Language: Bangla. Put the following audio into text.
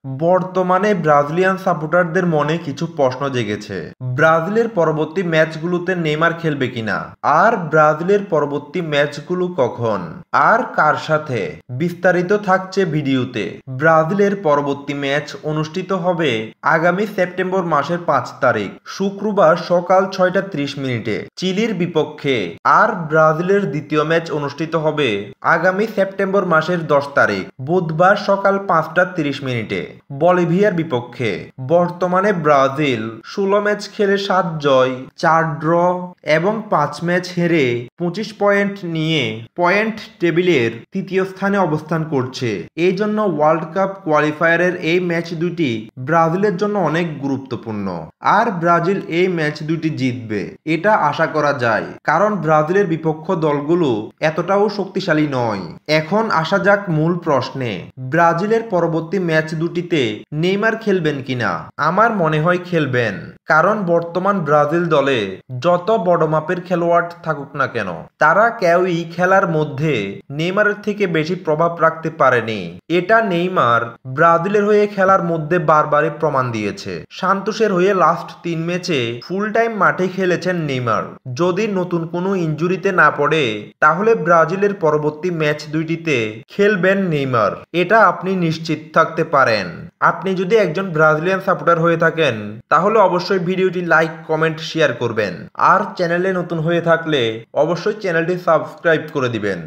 বর্তমানে ব্রাজিলিয়ান সাপোর্টারদের মনে কিছু প্রশ্ন জেগেছে। ব্রাজিলের পরবর্তী ম্যাচগুলোতে নেইমার খেলবে কিনা, আর ব্রাজিলের পরবর্তী ম্যাচগুলো কখন আর কার সাথে, বিস্তারিত থাকছে ভিডিওতে। ব্রাজিলের পরবর্তী ম্যাচ অনুষ্ঠিত হবে আগামী সেপ্টেম্বর মাসের 5 তারিখ শুক্রবার সকাল 6টা 30 মিনিটে চিলির বিপক্ষে। আর ব্রাজিলের দ্বিতীয় ম্যাচ অনুষ্ঠিত হবে আগামী সেপ্টেম্বর মাসের 10 তারিখ বুধবার সকাল 5টা 30 মিনিটে বলিভিয়ার বিপক্ষে। বর্তমানে ব্রাজিল 16 ম্যাচ খেলে 7 জয় 4 ড্র এবং 5 ম্যাচ হেরে 25 পয়েন্ট নিয়ে পয়েন্ট টেবিলের তৃতীয় স্থানে অবস্থান করছে। এই জন্য ওয়ার্ল্ড কাপ কোয়ালিফায়ারের এই ম্যাচ দুটি ব্রাজিলের জন্য অনেক গুরুত্বপূর্ণ। আর ব্রাজিল এই ম্যাচ দুটি জিতবে এটা আশা করা যায়, কারণ ব্রাজিলের বিপক্ষ দলগুলো এতটাও শক্তিশালী নয়। এখন আসা যাক মূল প্রশ্নে, ব্রাজিলের পরবর্তী ম্যাচ দুটিতে নেইমার খেলবেন কিনা। আমার মনে হয় খেলবেন, কারণ বর্তমান ব্রাজিল দলে যত বড় মাপের খেলোয়াড় থাকুক না কেন, তারা কেউই খেলার মধ্যে নেইমারের থেকে বেশি প্রভাব রাখতে পারেনি। এটা নেইমার ব্রাজিলের হয়ে খেলার মধ্যে বারবারই প্রমাণ দিয়েছে। সান্তোসের হয়ে লাস্ট 3 ম্যাচে ফুল টাইম মাঠে খেলেছেন নেইমার। যদি নতুন কোনো ইনজুরিতে না পড়ে, তাহলে ব্রাজিলের পরবর্তী ম্যাচ দুইটিতে খেলবেন নেইমার, এটা আপনি নিশ্চিত থাকতে পারেন। আপনি যদি একজন ব্রাজিলিয়ান সাপোর্টার হয়ে থাকেন, তাহলে অবশ্যই ভিডিওটি লাইক কমেন্ট শেয়ার করবেন। আর চ্যানেলে নতুন হয়ে থাকলে অবশ্যই চ্যানেলটি সাবস্ক্রাইব করে দিবেন।